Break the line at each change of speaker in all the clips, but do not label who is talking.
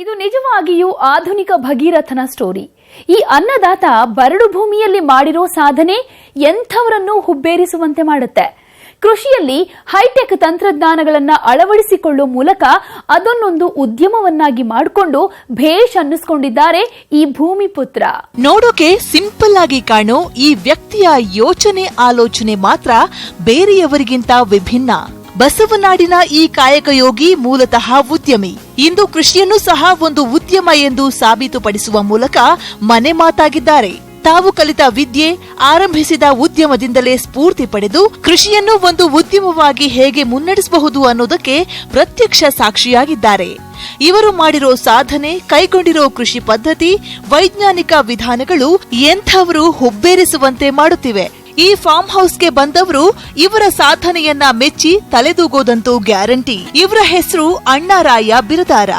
ಇದು ನಿಜವಾಗಿಯೂ ಆಧುನಿಕ ಭಗೀರಥನ ಸ್ಟೋರಿ. ಈ ಅನ್ನದಾತ ಬರಡು ಭೂಮಿಯಲ್ಲಿ ಮಾಡಿರೋ ಸಾಧನೆ ಎಂಥವರನ್ನು ಹುಬ್ಬೇರಿಸುವಂತೆ ಮಾಡುತ್ತೆ. ಕೃಷಿಯಲ್ಲಿ ಹೈಟೆಕ್ ತಂತ್ರಜ್ಞಾನಗಳನ್ನು ಅಳವಡಿಸಿಕೊಳ್ಳುವ ಮೂಲಕ ಅದನ್ನೊಂದು ಉದ್ಯಮವನ್ನಾಗಿ ಮಾಡಿಕೊಂಡು ಭೇಷ್ ಅನ್ನಿಸಿಕೊಂಡಿದ್ದಾರೆ ಈ ಭೂಮಿ ಪುತ್ರ.
ನೋಡೋಕೆ ಸಿಂಪಲ್ ಆಗಿ ಕಾಣೋ ಈ ವ್ಯಕ್ತಿಯ ಯೋಚನೆ ಆಲೋಚನೆ ಮಾತ್ರ ಬೇರೆಯವರಿಗಿಂತ ವಿಭಿನ್ನ. ಬಸವನಾಡಿನ ಈ ಕಾಯಕ ಯೋಗಿ ಮೂಲತಃ ಉದ್ಯಮಿ. ಇಂದು ಕೃಷಿಯನ್ನು ಸಹ ಒಂದು ಉದ್ಯಮ ಎಂದು ಸಾಬೀತುಪಡಿಸುವ ಮೂಲಕ ಮನೆ ಮಾತಾಗಿದ್ದಾರೆ. ತಾವು ಕಲಿತ ವಿದ್ಯೆ, ಆರಂಭಿಸಿದ ಉದ್ಯಮದಿಂದಲೇ ಸ್ಫೂರ್ತಿ ಪಡೆದು ಕೃಷಿಯನ್ನು ಒಂದು ಉದ್ಯಮವಾಗಿ ಹೇಗೆ ಮುನ್ನಡೆಸಬಹುದು ಅನ್ನೋದಕ್ಕೆ ಪ್ರತ್ಯಕ್ಷ ಸಾಕ್ಷಿಯಾಗಿದ್ದಾರೆ. ಇವರು ಮಾಡಿರೋ ಸಾಧನೆ, ಕೈಗೊಂಡಿರೋ ಕೃಷಿ ಪದ್ಧತಿ, ವೈಜ್ಞಾನಿಕ ವಿಧಾನಗಳು ಎಂಥವರು ಹುಬ್ಬೇರಿಸುವಂತೆ ಮಾಡುತ್ತಿವೆ. ಈ ಫಾರ್ಮ್ ಹೌಸ್ಗೆ ಬಂದವರು ಇವರ ಸಾಧನೆಯನ್ನ ಮೆಚ್ಚಿ ತಲೆದೂಗೋದಂತೂ ಗ್ಯಾರಂಟಿ. ಇವರ ಹೆಸರು ಅಣ್ಣಾರಾಯ ಬಿರದಾರ.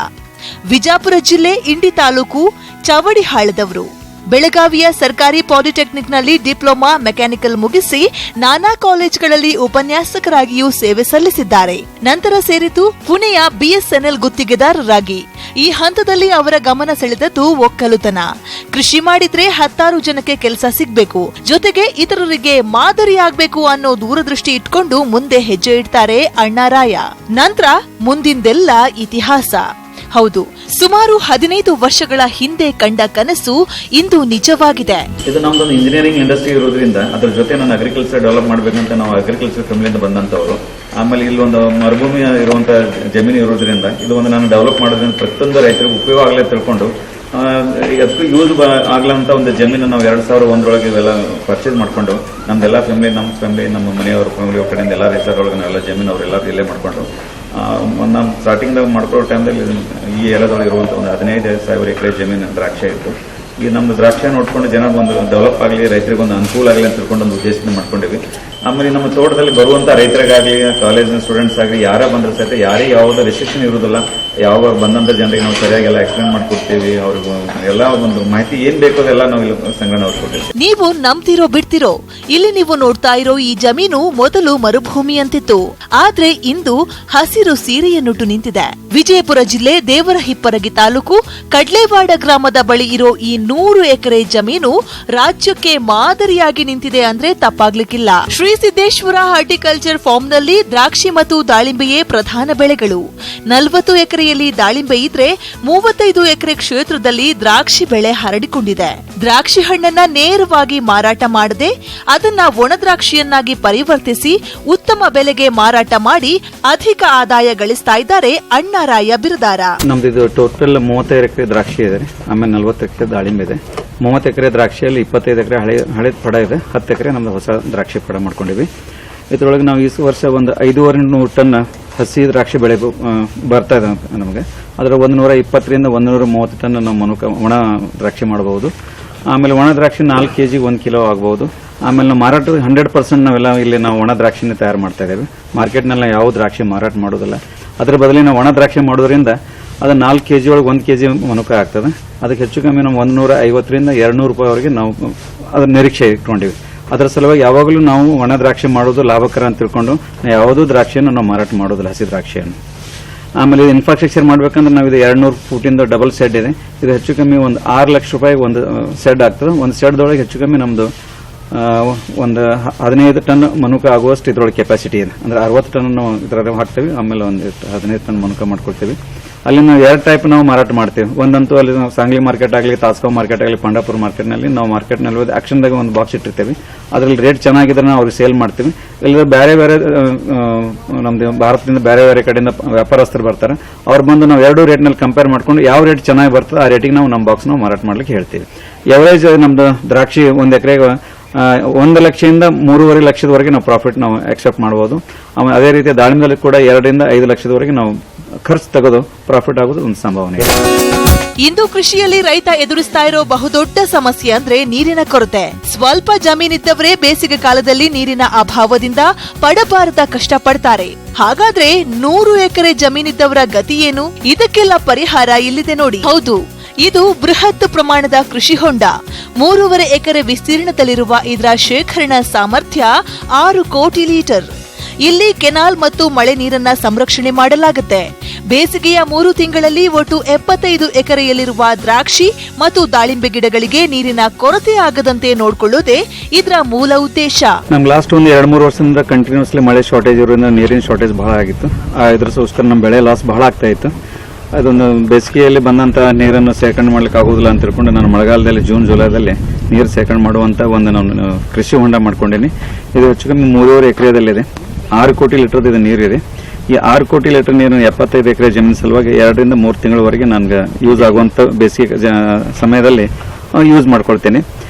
ವಿಜಾಪುರ ಜಿಲ್ಲೆ ಇಂಡಿ ತಾಲೂಕು ಚವಡಿಹಾಳದವರು. ಬೆಳಗಾವಿಯ ಸರ್ಕಾರಿ ಪಾಲಿಟೆಕ್ನಿಕ್ನಲ್ಲಿ ಡಿಪ್ಲೊಮಾ ಮೆಕ್ಯಾನಿಕಲ್ ಮುಗಿಸಿ ನಾನಾ ಕಾಲೇಜುಗಳಲ್ಲಿ ಉಪನ್ಯಾಸಕರಾಗಿಯೂ ಸೇವೆ ಸಲ್ಲಿಸಿದ್ದಾರೆ. ನಂತರ ಸೇರಿತು ಪುಣೆಯ ಬಿಎಸ್ಎನ್ಎಲ್ ಗುತ್ತಿಗೆದಾರರಾಗಿ. ಈ ಹಂತದಲ್ಲಿ ಅವರ ಗಮನ ಸೆಳೆದದ್ದು ಒಕ್ಕಲುತನ. ಕೃಷಿ ಮಾಡಿದ್ರೆ 10 ಜನಕ್ಕೆ ಕೆಲಸ ಸಿಗ್ಬೇಕು, ಜೊತೆಗೆ ಇತರರಿಗೆ ಮಾದರಿಯಾಗಬೇಕು ಅನ್ನೋ ದೂರದೃಷ್ಟಿ ಇಟ್ಕೊಂಡು ಮುಂದೆ ಹೆಜ್ಜೆ ಇಡ್ತಾರೆ ಅಣ್ಣಾರಾಯ. ನಂತರ ಮುಂದಿಂದೆಲ್ಲ ಇತಿಹಾಸ. ಹೌದು, ಸುಮಾರು 15 ವರ್ಷಗಳ ಹಿಂದೆ ಕಂಡ ಕನಸು ಇಂದು ನಿಜವಾಗಿದೆ.
ಇದು ನಮ್ದೊಂದು ಇಂಜಿನಿಯರಿಂಗ್ ಇಂಡಸ್ಟ್ರಿ ಇರೋದ್ರಿಂದ ಅದ್ರ ಜೊತೆ ನಾನು ಅಗ್ರಿಕಲ್ಚರ್ ಡೆವಲಪ್ ಮಾಡಬೇಕಂತ ನಾವು ಅಗ್ರಿಕಲ್ಚರ್ ಫ್ಯಾಮಿಲಿಯಿಂದ ಬಂದಂತವರು. ಆಮೇಲೆ ಇಲ್ಲೊಂದು ಮರುಭೂಮಿ ಇರುವಂತ ಜಮೀನು ಇರೋದ್ರಿಂದ ಇದು ಒಂದು ನಾನು ಡೆವಲಪ್ ಮಾಡೋದ್ರಿಂದ ಪ್ರತಿಯೊಂದು ರೈತರಿಗೆ ಉಪಯೋಗ ಆಗಲೇ ತಿಳ್ಕೊಂಡು ಅದಕ್ಕೂ ಯೂಸ್ ಆಗ್ಲಂತ ಒಂದು ಜಮೀನು ನಾವು 2001 ಇವೆಲ್ಲ ಪರ್ಚೇಸ್ ಮಾಡ್ಕೊಂಡು ನಮ್ದೆಲ್ಲ ಫ್ಯಾಮಿಲಿ, ನಮ್ಮ ಮನೆಯವ್ರ ಫ್ಯಾಮಿಲಿ ಕಡೆಯಿಂದ ಎಲ್ಲ ರೈತರೊಳಗೆ ನಾವೆಲ್ಲ ಜಮೀನು ಅವರೆಲ್ಲರೂ ಇಲ್ಲೇ ಮಾಡ್ಕೊಂಡು ನಾವು ಸ್ಟಾರ್ಟಿಂಗ್ದಾಗ ಮಾಡ್ಕೊಳ್ಳೋ ಟೈಮ್ದಲ್ಲಿ ಈ ಏರಿಯಾದೊಳಗೆ ಇರುವಂಥ ಒಂದು 15,000 ಎಕರೆ ಜಮೀನು ದ್ರಾಕ್ಷಿ ಇತ್ತು. ಈ ನಮ್ದು ದ್ರಾಕ್ಷಿ ನೋಡ್ಕೊಂಡು ಜನ ಒಂದು ಡೆವಲಪ್ ಆಗಲಿ, ರೈತರಿಗೆ ಒಂದು ಅನುಕೂಲ ಆಗಲಿ ಅಂತ ತಿಳ್ಕೊಂಡು ಒಂದು ಉದ್ದೇಶದಿಂದ ಮಾಡ್ಕೊಂಡಿವಿ. ಆಮೇಲೆ ನಮ್ಮ ತೋಟದಲ್ಲಿ ಬರುವಂಥ ರೈತರಿಗಾಗಲಿ, ಕಾಲೇಜಿನ ಸ್ಟೂಡೆಂಟ್ಸ್ ಆಗಲಿ, ಯಾರೇ ಬಂದ್ರೆ ಸಹಿತ ಯಾರಿಗೆ ಯಾವುದೇ ರೆಸ್ಟ್ರಿಕ್ಷನ್ ಇರೋದಿಲ್ಲ. ಯಾವಾಗ ಬಂದಂಥ ಜನರಿಗೆ ನಾವು ಸರಿಯಾಗಿ ಎಲ್ಲ ಎಕ್ಸ್ಪ್ಲೇನ್ ಮಾಡ್ಕೊಡ್ತೀವಿ. ಅವ್ರಿಗೂ ಎಲ್ಲ ಒಂದು ಮಾಹಿತಿ ಏನ್ ಬೇಕೋ ಅದೆಲ್ಲ ನಾವು ಇಲ್ಲಿ ಸಂಗ್ರಹಣೆ ಕೊಡ್ತೀವಿ.
ನೀವು ನಂಬ್ತಿರೋ ಬಿಡ್ತಿರೋ, ಇಲ್ಲಿ ನೀವು ನೋಡ್ತಾ ಇರೋ ಈ ಜಮೀನು ಮೊದಲು ಮರುಭೂಮಿ ಅಂತಿತ್ತು. ಆದ್ರೆ ಇಂದು ಹಸಿರು ಸೀರೆಯನ್ನುಟ್ಟು ನಿಂತಿದೆ. ವಿಜಯಪುರ ಜಿಲ್ಲೆ ದೇವರಹಿಪ್ಪರಗಿ ತಾಲೂಕು ಕಡ್ಲೇವಾಡ ಗ್ರಾಮದ ಬಳಿ ಇರೋ ಈ 100 ಎಕರೆ ಜಮೀನು ರಾಜ್ಯಕ್ಕೆ ಮಾದರಿಯಾಗಿ ನಿಂತಿದೆ ಅಂದ್ರೆ ತಪ್ಪಾಗ್ಲಿಕ್ಕಿಲ್ಲ. ಶ್ರೀ ಸಿದ್ದೇಶ್ವರ ಹಾರ್ಟಿಕಲ್ಚರ್ ಫಾರ್ಮ್ನಲ್ಲಿ ದ್ರಾಕ್ಷಿ ಮತ್ತು ದಾಳಿಂಬೆಯೇ ಪ್ರಧಾನ ಬೆಳೆಗಳು. 40 ಎಕರೆಯಲ್ಲಿ ದಾಳಿಂಬೆ ಇದ್ರೆ 35 ಎಕರೆ ಕ್ಷೇತ್ರದಲ್ಲಿ ದ್ರಾಕ್ಷಿ ಬೆಳೆ ಹರಡಿಕೊಂಡಿದೆ. ದ್ರಾಕ್ಷಿ ಹಣ್ಣನ್ನ ನೇರವಾಗಿ ಮಾರಾಟ ಮಾಡದೆ ಅದನ್ನ ಒಣ ದ್ರಾಕ್ಷಿಯನ್ನಾಗಿ ಪರಿವರ್ತಿಸಿ ಉತ್ತಮ ಬೆಲೆಗೆ ಮಾರಾಟ ಮಾಡಿ ಅಧಿಕ ಆದಾಯ ಗಳಿಸ್ತಾ ಇದ್ದಾರೆ ಅಣ್ಣಾರಾಯ ಬಿರದಾರ.
ನಮ್ದು ಟೋಟಲ್ 35 ಎಕರೆ ದ್ರಾಕ್ಷಿ ಇದೆ, ಆಮೇಲೆ 40 ಎಕರೆ ದಾಳಿಂಬೆ ಇದೆ. 30 ಎಕರೆ ದ್ರಾಕ್ಷಿಯಲ್ಲಿ 25 ಎಕರೆ ಹಳೆ ಪಡ ಇದೆ, 10 ಎಕರೆ ನಮ್ದು ಹೊಸ ದ್ರಾಕ್ಷಿ ಪಡ ಮಾಡ್ಕೊಂಡಿವಿ. ಇದ್ರೊಳಗೆ ನಾವು ಈ ವರ್ಷ ಒಂದು 500 ಟನ್ ಹಸಿ ದ್ರಾಕ್ಷಿ ಬೆಳೆ ಬರ್ತಾ ಇದೆ ನಮಗೆ. ಅದರ 120 ರಿಂದ 130 ಟನ್ ನಾವು ಒಣ ದ್ರಾಕ್ಷಿ ಮಾಡಬಹುದು. ಆಮೇಲೆ ಒಣ ದ್ರಾಕ್ಷಿ 4 kg 1 ಕಿಲೋ ಆಗಬಹುದು. ಆಮೇಲೆ ನಾವು ಮಾರಾಟ 100% ನಾವೆಲ್ಲ ಇಲ್ಲಿ ನಾವು ಒಣ ದ್ರಾಕ್ಷಿನ ತಯಾರು ಮಾಡ್ತಾ ಇದ್ದೇವೆ. ಮಾರ್ಕೆಟ್ನೆಲ್ಲ ಯಾವ ದ್ರಾಕ್ಷಿ ಮಾರಾಟ ಮಾಡೋದಿಲ್ಲ. ಅದ್ರ ಬದಲಿ ನಾವು ಒಣ ದ್ರಾಕ್ಷಿ ಮಾಡೋದ್ರಿಂದ ಅದು 4 kg ಒಳಗೆ 1 kg ಮನುಕ ಆಗ್ತದೆ. ಅದಕ್ಕೆ ಹೆಚ್ಚು ಕಮ್ಮಿ ನಾವು 150 ರಿಂದ 200 ರೂಪಾಯಿವರೆಗೆ ನಾವು ಅದರ ನಿರೀಕ್ಷೆ ಇಟ್ಕೊಂಡಿವಿ. ಅದರ ಸಲುವಾಗಿ ಯಾವಾಗಲೂ ನಾವು ಒಣ ದ್ರಾಕ್ಷಿ ಮಾಡೋದು ಲಾಭಕರ ಅಂತ ತಿಳ್ಕೊಂಡು ಯಾವುದೂ ದ್ರಾಕ್ಷಿಯನ್ನು ನಾವು ಮಾರಾಟ ಮಾಡೋದಿಲ್ಲ, ಹಸಿ ದ್ರಾಕ್ಷಿಯನ್ನು. ಆಮೇಲೆ ಇನ್ಫ್ರಾಸ್ಟ್ರಕ್ಚರ್ ಮಾಡ್ಬೇಕಂದ್ರೆ ನಾವು ಇದು 200 ಫೂಟಿಂದ ಡಬಲ್ ಸೆಡ್ ಇದೆ. ಇದು ಹೆಚ್ಚು ಕಮ್ಮಿ ಒಂದು 6 ಲಕ್ಷ ರೂಪಾಯಿ ಒಂದು ಸೆಡ್ ಆಗ್ತದೆ. ಒಂದು ಸೆಡ್ದೊಳಗೆ ಹೆಚ್ಚು ಕಮ್ಮಿ ನಮ್ದು ಒಂದು 15 ಟನ್ ಮನುಕ ಆಗುವಷ್ಟು ಇದ್ರೊಳಗೆ ಕೆಪಾಸಿಟಿ ಇದೆ. ಅಂದ್ರೆ 60 ಟನ್ ನಾವು ಇದ್ರಾಗ ಹಾಕ್ತೇವೆ. ಆಮೇಲೆ ಒಂದು 15 ಟನ್ ಮನುಕ ಮಾಡ್ಕೊಳ್ತೀವಿ. ಅಲ್ಲಿ ನಾವು 2 ಟೈಪ್ ನಾವು ಮಾರಾಟ ಮಾಡ್ತೀವಿ. ಒಂದಂತೂ ಅಲ್ಲಿ ನಾವು ಸಾಂಗ್ಲಿ ಮಾರ್ಕೆಟ್ ಆಗಲಿ, ತಾಸ್ಗಾಂವ್ ಮಾರ್ಕೆಟ್ ಆಗಲಿ, ಪಂಡಾಪುರ ಮಾರ್ಕೆಟ್ನಲ್ಲಿ ನಾವು ಮಾರ್ಕೆಟ್ನಲ್ಲಿ ಆಕ್ಷನ್ದಾಗ ಒಂದು ಬಾಕ್ಸ್ ಇಟ್ಟಿರ್ತೀವಿ. ಅದರಲ್ಲಿ ರೇಟ್ ಚೆನ್ನಾಗಿದ್ರೆ ನಾವು ಅವ್ರಿಗೆ ಸೇಲ್ ಮಾಡ್ತೀವಿ. ಇಲ್ಲದ್ರೆ ಬೇರೆ ನಮ್ದು ಭಾರತದಿಂದ ಬೇರೆ ಕಡೆಯಿಂದ ವ್ಯಾಪಾರಸ್ಥರು ಬರ್ತಾರೆ. ಅವ್ರು ಬಂದು ನಾವು 2 ರೇಟ್ನಲ್ಲಿ ಕಂಪೇರ್ ಮಾಡ್ಕೊಂಡು ಯಾವ ರೇಟ್ ಚೆನ್ನಾಗಿ ಬರ್ತದೆ ಆ ರೇಟಿಗೆ ನಾವು ನಮ್ಮ ಬಾಕ್ಸ್ ನಾವು ಮಾರಾಟ ಮಾಡ್ಲಿಕ್ಕೆ ಹೇಳ್ತೀವಿ. ಎವರೇಜ್ ನಮ್ದು ದ್ರಾಕ್ಷಿ 1 ಎಕರೆಗೆ 1 ಲಕ್ಷದಿಂದ 3.5 ಲಕ್ಷದವರೆಗೆ ನಾವು ಪ್ರಾಫಿಟ್ ನಾವು ಎಕ್ಸೆಪ್ಟ್ ಮಾಡಬಹುದು. ಅದೇ ರೀತಿ ದಾಳಿಂಬೆಯಲ್ಲಿ ಕೂಡ 2 ರಿಂದ 5 ಲಕ್ಷದವರೆಗೆ ನಾವು ಖರ್ಚು ತೆಗೆದು ಪ್ರಾಫಿಟ್ ಆಗೋದು ಒಂದು ಸಂಭಾವನೆ ಇದೆ.
ಇಂದು ಕೃಷಿಯಲ್ಲಿ ರೈತ ಎದುರಿಸ್ತಾ ಇರೋ ಬಹುದೊಡ್ಡ ಸಮಸ್ಯೆ ಅಂದ್ರೆ ನೀರಿನ ಕೊರತೆ. ಸ್ವಲ್ಪ ಜಮೀನಿದ್ದವರೇ ಬೇಸಿಗೆ ಕಾಲದಲ್ಲಿ ನೀರಿನ ಅಭಾವದಿಂದ ಪಡಬಾರದ ಕಷ್ಟಪಡ್ತಾರೆ. ಹಾಗಾದ್ರೆ 100 ಎಕರೆ ಜಮೀನಿದ್ದವರ ಗತಿ ಏನು? ಇದಕ್ಕೆಲ್ಲ ಪರಿಹಾರ ಇಲ್ಲಿದೆ ನೋಡಿ. ಹೌದು, ಇದು ಬೃಹತ್ ಪ್ರಮಾಣದ ಕೃಷಿ ಹೊಂಡ. 3.5 ಎಕರೆ ವಿಸ್ತೀರ್ಣದಲ್ಲಿರುವ ಇದರ ಶೇಖರಣಾ ಸಾಮರ್ಥ್ಯ 6 ಕೋಟಿ ಲೀಟರ್. ಇಲ್ಲಿ ಕೆನಾಲ್ ಮತ್ತು ಮಳೆ ನೀರನ್ನ ಸಂರಕ್ಷಣೆ ಮಾಡಲಾಗುತ್ತೆ. ಬೇಸಿಗೆಯ 3 ತಿಂಗಳಲ್ಲಿ ಒಟ್ಟು 75 ಎಕರೆಯಲ್ಲಿರುವ ದ್ರಾಕ್ಷಿ ಮತ್ತು ದಾಳಿಂಬೆ ಗಿಡಗಳಿಗೆ ನೀರಿನ ಕೊರತೆ ಆಗದಂತೆ ನೋಡಿಕೊಳ್ಳುವುದೇ ಇದರ ಮೂಲ ಉದ್ದೇಶ.
ನಮ್ಗೆ ಲಾಸ್ಟ್ ಒಂದು 2-3 ವರ್ಷದಿಂದ ಕಂಟಿನ್ಯೂಸ್ಲಿ ಮಳೆ ಶಾರ್ಟೇಜ್ ಇರೋದ್ರಿಂದ ನೀರಿನ ಶಾರ್ಟೇಜ್ ಬಹಳ ಆಗಿತ್ತು. ಇದ್ರಗೋಸ್ಕರ ನಮ್ಮ ಬೆಳೆ ಲಾಸ್ ಬಹಳ ಆಗ್ತಾ ಇತ್ತು. ಅದೊಂದು ಬೇಸಿಗೆಯಲ್ಲಿ ಬಂದಂತ ನೀರನ್ನು ಶೇಖರಣೆ ಮಾಡ್ಲಿಕ್ಕೆ ಆಗೋದಿಲ್ಲ ಅಂತ ತಿಳ್ಕೊಂಡು ನಾನು ಮಳೆಗಾಲದಲ್ಲಿ ಜೂನ್ ಜುಲೈದಲ್ಲಿ ನೀರು ಶೇಖರಣೆ ಮಾಡುವಂತ ಒಂದು ನಾನು ಕೃಷಿ ಹೊಂಡ ಮಾಡ್ಕೊಂಡಿನಿ. ಇದು ಹೆಚ್ಚು ಕಮ್ಮಿ 3.5 ಎಕರೆದಲ್ಲಿದೆ. 6 ಕೋಟಿ ಲೀಟರ್ ಇದು ನೀರಿದೆ. ಈ 6 ಕೋಟಿ ಲೀಟರ್ ನೀರು 75 ಎಕರೆ ಜಮೀನು ಸಲುವಾಗಿ 2 ರಿಂದ 3 ತಿಂಗಳವರೆಗೆ ನನಗೆ ಯೂಸ್ ಆಗುವಂತ ಬೇಸಿಗೆ ಸಮಯದಲ್ಲಿ ಯೂಸ್ ಮಾಡ್ಕೊಳ್ತೇನೆ.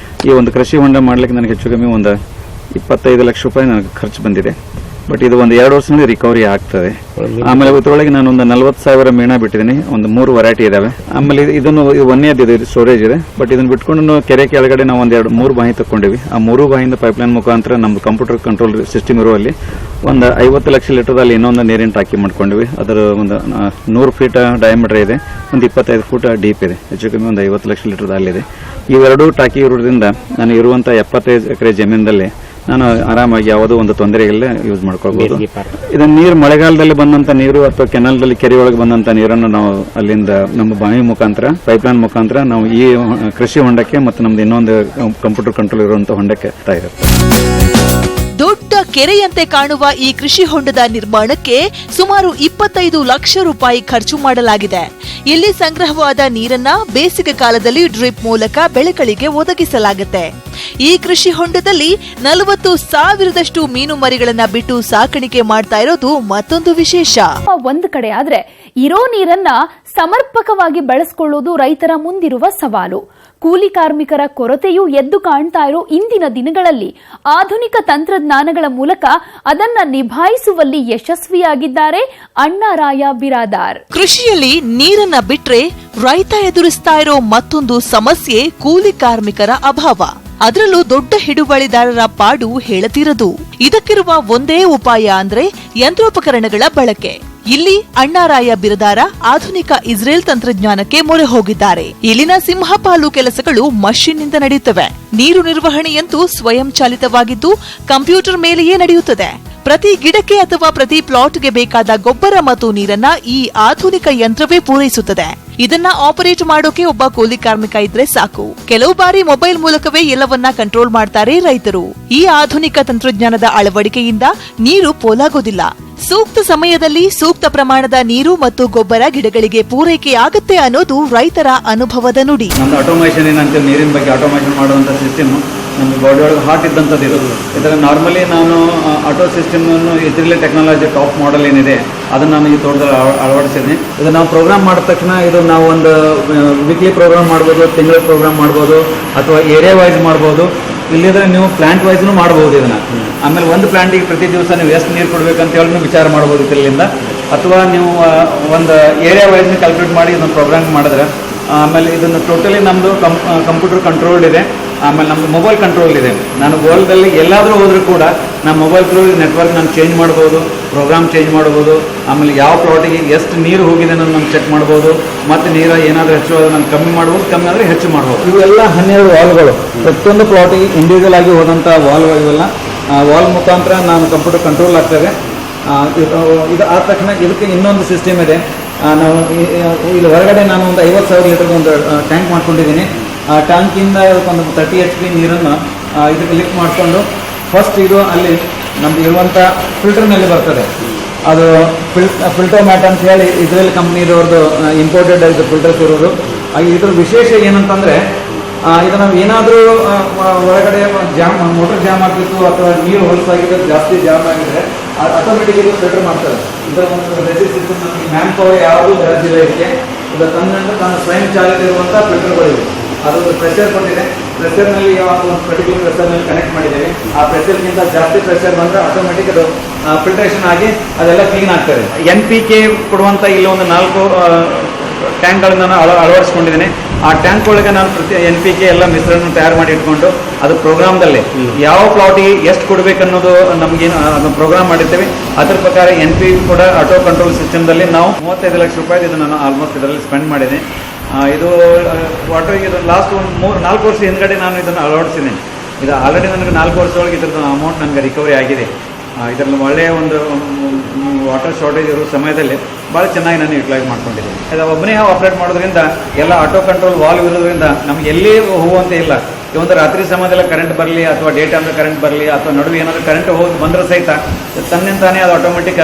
ಈ ಒಂದು ಕೃಷಿ ಹೊಂಡ ಮಾಡ್ಲಿಕ್ಕೆ ನನಗೆ ಹೆಚ್ಚು ಕಮ್ಮಿ ಒಂದು 25 ಲಕ್ಷ ರೂಪಾಯಿ ನನಗೆ ಖರ್ಚು ಬಂದಿದೆ. ಬಟ್ ಇದು ಒಂದು 2 ವರ್ಷದಲ್ಲಿ ರಿಕವರಿ ಆಗ್ತದೆ. ಆಮೇಲೆ ಇದರೊಳಗೆ ನಾನು ಒಂದು 40,000 ಮೀನಾ ಬಿಟ್ಟಿದ್ದೀನಿ. ಒಂದು 3 ವೆರೈಟಿ ಇದಾವೆ. ಆಮೇಲೆ ಇದನ್ನು ಒಂದೇದಿದೆ ಸ್ಟೋರೇಜ್ ಇದೆ. ಬಟ್ ಇದನ್ನ ಬಿಟ್ಕೊಂಡು ಕೆರೆ ಕೆಳಗಡೆ ನಾವು 3 ಬಾವಿ ತಕೊಂಡಿವಿ. ಆ 3 ಬಾವಿಯಿಂದ ಪೈಪ್ಲೈನ್ ಮುಖಾಂತರ ನಮ್ದು ಕಂಪ್ಯೂಟರ್ ಕಂಟ್ರೋಲ್ ಸಿಸ್ಟಮ್ ಇರುವಲ್ಲಿ ಒಂದು 50 ಲಕ್ಷ ಲೀಟರ್ ಅಲ್ಲಿ ಇನ್ನೊಂದು ನೀರಿನ ಟಾಕಿ ಮಾಡ್ಕೊಂಡಿವಿ. ಅದರ ಒಂದು 100 ಫೀಟ್ ಡಯಾಮೀಟರ್ ಇದೆ, ಒಂದು 25 ಫೂಟ್ ಡೀಪ್ ಇದೆ. ಹೆಚ್ಚು ಕಮ್ಮಿ ಒಂದು 50 ಲಕ್ಷ ಲೀಟರ್ ಅಲ್ಲಿದೆ. ಇವೆರಡೂ ಟಾಕಿ ಇರೋದ್ರಿಂದ ನಾನು ಇರುವಂತಹ 75 ಎಕರೆ ಜಮೀನಲ್ಲಿ ನಾನು ಆರಾಮಾಗಿ ಯಾವುದೋ ಒಂದು ತೊಂದರೆ ಇಲ್ಲ ಯೂಸ್ ಮಾಡ್ಕೊಳ್ಬಹುದು. ಇದನ್ನ ನೀರು ಮಳೆಗಾಲದಲ್ಲಿ ಬಂದಂತ ನೀರು ಅಥವಾ ಕೆನಾಲ್ದಲ್ಲಿ ಕೆರೆ ಒಳಗೆ ಬಂದಂತ ನೀರನ್ನು ನಾವು ಅಲ್ಲಿಂದ ನಮ್ಮ ಬಾವಿ ಮುಖಾಂತರ ಪೈಪ್ಲೈನ್ ಮುಖಾಂತರ ನಾವು ಈ ಕೃಷಿ ಹೊಂಡಕ್ಕೆ ಮತ್ತು ನಮ್ದು ಇನ್ನೊಂದು ಕಂಪ್ಯೂಟರ್ ಕಂಟ್ರೋಲ್ ಇರುವಂತಹ ಹೊಂಡಕ್ಕೆ ಇರುತ್ತೆ.
ದೊಡ್ಡ ಕೆರೆಯಂತೆ ಕಾಣುವ ಈ ಕೃಷಿ ಹೊಂಡದ ನಿರ್ಮಾಣಕ್ಕೆ ಸುಮಾರು 25 ಲಕ್ಷ ರೂಪಾಯಿ ಖರ್ಚು ಮಾಡಲಾಗಿದೆ. ಇಲ್ಲಿ ಸಂಗ್ರಹವಾದ ನೀರನ್ನ ಬೇಸಿಗೆ ಕಾಲದಲ್ಲಿ ಡ್ರಿಪ್ ಮೂಲಕ ಬೆಳೆಗಳಿಗೆ ಒದಗಿಸಲಾಗುತ್ತೆ. ಈ ಕೃಷಿ ಹೊಂಡದಲ್ಲಿ 40,000ದಷ್ಟು ಮೀನು ಮರಿಗಳನ್ನ ಬಿಟ್ಟು ಸಾಕಾಣಿಕೆ ಮಾಡ್ತಾ ಇರೋದು ಮತ್ತೊಂದು ವಿಶೇಷ.
ಒಂದು ಕಡೆ ಆದ್ರೆ ಇರೋ ನೀರನ್ನ ಸಮರ್ಪಕವಾಗಿ ಬಳಸಿಕೊಳ್ಳುವುದು ರೈತರ ಮುಂದಿರುವ ಸವಾಲು. ಕೂಲಿ ಕಾರ್ಮಿಕರ ಕೊರತೆಯೂ ಎದ್ದು ಕಾಣ್ತಾ ಇರೋ ಇಂದಿನ ದಿನಗಳಲ್ಲಿ ಆಧುನಿಕ ತಂತ್ರಜ್ಞಾನಗಳ ಮೂಲಕ ಅದನ್ನ ನಿಭಾಯಿಸುವಲ್ಲಿ ಯಶಸ್ವಿಯಾಗಿದ್ದಾರೆ ಅಣ್ಣಾರಾಯ ಬಿರಾದಾರ್.
ಕೃಷಿಯಲ್ಲಿ ನೀರನ್ನ ಬಿಟ್ರೆ ರೈತ ಎದುರಿಸ್ತಾ ಇರೋ ಮತ್ತೊಂದು ಸಮಸ್ಯೆ ಕೂಲಿ ಕಾರ್ಮಿಕರ ಅಭಾವ. ಅದರಲ್ಲೂ ದೊಡ್ಡ ಹಿಡುವಳಿದಾರರ ಪಾಡು ಹೇಳತಿರದು. ಇದಕ್ಕಿರುವ ಒಂದೇ ಉಪಾಯ ಅಂದ್ರೆ ಯಂತ್ರೋಪಕರಣಗಳ ಬಳಕೆ. ಇಲ್ಲಿ ಅಣ್ಣಾರಾಯ ಬಿರಾದಾರ ಆಧುನಿಕ ಇಸ್ರೇಲ್ ತಂತ್ರಜ್ಞಾನಕ್ಕೆ ಮೊರೆ ಹೋಗಿದ್ದಾರೆ. ಇಲ್ಲಿನ ಸಿಂಹಪಾಲು ಕೆಲಸಗಳು ಮಷಿನ್ನಿಂದ ನಡೆಯುತ್ತವೆ. ನೀರು ನಿರ್ವಹಣೆಯಂತೂ ಸ್ವಯಂ ಚಾಲಿತವಾಗಿದ್ದು ಕಂಪ್ಯೂಟರ್ ಮೇಲೆಯೇ ನಡೆಯುತ್ತದೆ. ಪ್ರತಿ ಗಿಡಕ್ಕೆ ಅಥವಾ ಪ್ರತಿ ಪ್ಲಾಟ್ಗೆ ಬೇಕಾದ ಗೊಬ್ಬರ ಮತ್ತು ನೀರನ್ನ ಈ ಆಧುನಿಕ ಯಂತ್ರವೇ ಪೂರೈಸುತ್ತದೆ. ಇದನ್ನ ಆಪರೇಟ್ ಮಾಡೋಕೆ ಒಬ್ಬ ಕೂಲಿ ಕಾರ್ಮಿಕ ಇದ್ರೆ ಸಾಕು. ಕೆಲವು ಬಾರಿ ಮೊಬೈಲ್ ಮೂಲಕವೇ ಎಲ್ಲವನ್ನ ಕಂಟ್ರೋಲ್ ಮಾಡ್ತಾರೆ ರೈತರು. ಈ ಆಧುನಿಕ ತಂತ್ರಜ್ಞಾನದ ಅಳವಡಿಕೆಯಿಂದ ನೀರು ಪೋಲಾಗೋದಿಲ್ಲ. ಸೂಕ್ತ ಸಮಯದಲ್ಲಿ ಸೂಕ್ತ ಪ್ರಮಾಣದ ನೀರು ಮತ್ತು ಗೊಬ್ಬರ ಗಿಡಗಳಿಗೆ ಪೂರೈಕೆಯಾಗುತ್ತೆ ಅನ್ನೋದು ರೈತರ ಅನುಭವದ ನುಡಿ.
ನಮ್ದು ಆಟೋಮೇಷನ್ ಏನಂತ ನೀರಿನ ಬಗ್ಗೆ ಆಟೋಮೇಷನ್ ಮಾಡುವಂತ ಸಿಸ್ಟಮ್ ನಮ್ಮ ಬಾಡಿ ಒಳಗೆ ಹಾರ್ಟ್ ಇದ್ದಂಥದ್ದು ಇರೋದು. ಇದರ ನಾರ್ಮಲಿ ನಾನು ಆಟೋ ಸಿಸ್ಟಮ್ ಇದ್ರಲ್ಲಿ ಟೆಕ್ನಾಲಜಿ ಟಾಪ್ ಮಾಡೆಲ್ ಏನಿದೆ ಅದನ್ನು ನಾನು ಈ ತೋಟದಲ್ಲಿ ಅಳವಡಿಸಿದ್ದೀನಿ. ಇದು ನಾವು ಪ್ರೋಗ್ರಾಮ್ ಮಾಡಿದ ತಕ್ಷಣ ಇದು ನಾವು ಒಂದು ವೀಕ್ಲಿ ಪ್ರೋಗ್ರಾಮ್ ಮಾಡ್ಬೋದು, ತಿಂಗಳ ಪ್ರೋಗ್ರಾಮ್ ಮಾಡ್ಬೋದು, ಅಥವಾ ಏರಿಯಾ ವೈಸ್ ಮಾಡ್ಬೋದು. ಇಲ್ಲಿದ್ರೆ ನೀವು ಪ್ಲಾಂಟ್ ವೈಸ್ನು ಮಾಡ್ಬೋದು ಇದನ್ನ. ಆಮೇಲೆ ಒಂದು ಪ್ಲಾಂಟಿಗೆ ಪ್ರತಿ ದಿವಸ ನೀವು ಎಷ್ಟು ನೀರು ಕೊಡಬೇಕಂತ ಹೇಳಿ ವಿಚಾರ ಮಾಡ್ಬೋದು ಇದರಿಂದ. ಅಥವಾ ನೀವು ಒಂದು ಏರಿಯಾ ವೈಸ್ ಕ್ಯಾಲ್ಕುಲೇಟ್ ಮಾಡಿ ಇದನ್ನು ಪ್ರೋಗ್ರಾಮ್ ಮಾಡಿದ್ರೆ ಆಮೇಲೆ ಇದನ್ನು ಟೋಟಲಿ ನಮ್ಮದು ಕಂಪ್ಯೂಟರ್ ಕಂಟ್ರೋಲ್ಡ್ ಇದೆ. ಆಮೇಲೆ ನಮ್ಮದು ಮೊಬೈಲ್ ಕಂಟ್ರೋಲ್ ಇದೆ. ನಾನು ವರ್ಲ್ಡಲ್ಲಿ ಎಲ್ಲಾದರೂ ಹೋದರೂ ಕೂಡ ನಮ್ಮ ಮೊಬೈಲ್ ಥ್ರೂ ನೆಟ್ವರ್ಕ್ ನಾನು ಚೇಂಜ್ ಮಾಡ್ಬೋದು, ಪ್ರೋಗ್ರಾಮ್ ಚೇಂಜ್ ಮಾಡ್ಬೋದು. ಆಮೇಲೆ ಯಾವ ಪ್ಲಾಟಿಗೆ ಎಷ್ಟು ನೀರು ಹೋಗಿದೆ ಅನ್ನೋದು ನಾನು ಚೆಕ್ ಮಾಡ್ಬೋದು. ಮತ್ತು ನೀರು ಏನಾದರೂ ಹೆಚ್ಚು ನಾನು ಕಮ್ಮಿ ಮಾಡ್ಬೋದು, ಕಮ್ಮಿ ಆದರೆ ಹೆಚ್ಚು ಮಾಡ್ಬೋದು. ಇವೆಲ್ಲ 12 ವಾಲ್ಗಳು. ಪ್ರತಿಯೊಂದು ಪ್ಲಾಟಿಗೆ ಇಂಡಿವಿಜುವಲ್ ಆಗಿ ಹೋದಂಥ ವಾಲ್ ಇವೆಲ್ಲ ವಾಲ್ ಮುಖಾಂತರ ನಾನು ಕಂಪ್ಯೂಟರ್ ಕಂಟ್ರೋಲ್ ಆಗ್ತದೆ. ಇದು ಆದ ತಕ್ಷಣ ಇದಕ್ಕೆ ಇನ್ನೊಂದು ಸಿಸ್ಟಮ್ ಇದೆ. ನಾವು ಇಲ್ಲಿ ಹೊರಗಡೆ ನಾನು ಒಂದು 50,000 ಲೀಟರ್ಗೆ ಒಂದು ಟ್ಯಾಂಕ್ ಮಾಡ್ಕೊಂಡಿದ್ದೀನಿ. ಆ ಟ್ಯಾಂಕಿಂದ ಒಂದು 30 HP ನೀರನ್ನು ಇದಕ್ಕೆ ಲಿಫ್ಟ್ ಮಾಡಿಕೊಂಡು ಫಸ್ಟ್ ಇದು ಅಲ್ಲಿ ನಮ್ದು ಇರುವಂಥ ಫಿಲ್ಟರ್ನಲ್ಲಿ ಬರ್ತದೆ. ಅದು ಫಿಲ್ಟೋಮ್ಯಾಟ್ ಅಂತ ಹೇಳಿ ಇಸ್ರೇಲ್ ಕಂಪ್ನಿದವ್ರದ್ದು ಇಂಪೋರ್ಟೆಡ್ ಇದು ಫಿಲ್ಟರ್ಸ್ ಇರೋದು. ಇದ್ರ ವಿಶೇಷ ಏನಂತಂದರೆ ಇದು ನಾವು ಏನಾದರೂ ಹೊರಗಡೆ ಮೋಟರ್ ಜಾಮ್ ಆಗ್ತಿತ್ತು ಅಥವಾ ನೀರು ಹೊಲಸಾಗಿದ್ದು ಜಾಸ್ತಿ ಜಾಮ್ ಆಗಿದ್ರೆ ಆಟೋಮೆಟಿಕ್ ಇದು ಫಿಲ್ಟರ್ ಮಾಡ್ತಾರೆ. ಇದರ ಒಂದು ರೆಸಿಸ್ಟೆನ್ಸ್ ನಮಗೆ ಮ್ಯಾನ್ ಪವರ್ ಯಾವುದೂ ಬೆಳೆದಿಲ್ಲ. ಇದಕ್ಕೆ ಇದು ತನ್ನ ಸ್ವಯಂ ಚಾಲಿತ ಇರುವಂಥ ಫಿಲ್ಟರ್ಗಳಿವೆ. ಅದೊಂದು ಪ್ರೆಷರ್ ಬಂದಿದೆ. ಪ್ರೆಷರ್ನಲ್ಲಿ ಒಂದು ಪರ್ಟಿಕ್ಯುಲರ್ ಪ್ರೆಷರ್ನಲ್ಲಿ ಕನೆಕ್ಟ್ ಮಾಡಿದ್ದೇವೆ. ಆ ಪ್ರೆಷರ್ಗಿಂತ ಜಾಸ್ತಿ ಪ್ರೆಷರ್ ಬಂದರೆ ಆಟೋಮೆಟಿಕ್ ಅದು ಫಿಲ್ಟ್ರೇಷನ್ ಆಗಿ ಅದೆಲ್ಲ ಕ್ಲೀನ್ ಆಗ್ತದೆ. NPK ಕೊಡುವಂಥ ಇಲ್ಲಿ ಒಂದು 4 ಟ್ಯಾಂಕ್ಗಳನ್ನು ನಾನು ಅಳವಡಿಸ್ಕೊಂಡಿದ್ದೀನಿ. ಆ ಟ್ಯಾಂಕ್ ಒಳಗೆ ನಾನು ಪ್ರತಿ NPK ಎಲ್ಲ ಮಿಶ್ರಣ ತಯಾರು ಮಾಡಿ ಇಟ್ಕೊಂಡು ಅದು ಪ್ರೋಗ್ರಾಮ್ದಲ್ಲಿ ಯಾವ ಪ್ಲಾಟಿಗೆ ಎಷ್ಟು ಕೊಡಬೇಕನ್ನೋದು ನಮಗೇನು ಅದನ್ನು ಪ್ರೋಗ್ರಾಮ್ ಮಾಡಿರ್ತೇವೆ. ಅದ್ರ ಪ್ರಕಾರ NPK ಕೂಡ ಆಟೋ ಕಂಟ್ರೋಲ್ ಸಿಸ್ಟಮ್ದಲ್ಲಿ ನಾವು 35 ಲಕ್ಷ ರೂಪಾಯಿ ಇದು ನಾನು ಆಲ್ಮೋಸ್ಟ್ ಇದರಲ್ಲಿ ಸ್ಪೆಂಡ್ ಮಾಡಿದ್ದೀನಿ. ಇದು ವಾಟರ್ ಇದು ಲಾಸ್ಟ್ ಒಂದು 4 ವರ್ಷ ಹಿಂದ್ಗಡೆ ನಾನು ಇದನ್ನು ಅಳವಡಿಸಿದ್ದೀನಿ. ಇದು ಆಲ್ರೆಡಿ ನನಗೆ 4 ವರ್ಷ ಒಳಗೆ ಇದ್ರದ್ದು ಅಮೌಂಟ್ ನನಗೆ ರಿಕವರಿ ಆಗಿದೆ. ಇದರಲ್ಲಿ ಒಳ್ಳೆಯ ಒಂದು ವಾಟರ್ ಶಾರ್ಟೇಜ್ ಇರೋ ಸಮಯದಲ್ಲಿ ಭಾಳ ಚೆನ್ನಾಗಿ ನಾನು ಯುಟಿಲೈಸ್ ಮಾಡ್ಕೊಂಡಿದ್ದೀನಿ. ಇದು ಒಬ್ಬನೇ ಆಪರೇಟ್ ಮಾಡೋದ್ರಿಂದ ಎಲ್ಲ ಆಟೋ ಕಂಟ್ರೋಲ್ ವಾಲ್ವ್ ಇರೋದ್ರಿಂದ ನಮ್ಗೆ ಎಲ್ಲಿ ಹೋಗುವಂತ ಇಲ್ಲ. ಒಂದು ರಾತ್ರಿ ಸಮಯದಲ್ಲಿ ಕರೆಂಟ್ ಬರಲಿ ಅಥವಾ ಡೇ ಟೈಮ್ ಕರೆಂಟ್ ಬರಲಿ ಅಥವಾ ನಡುವೆ ಏನಾದರೂ ಕರೆಂಟ್ ಬಂದ್ರೆ ಸಹಿತ ತನ್ನಿಂತಾನೇ ಅದು ಆಟೋಮೆಟಿಕ್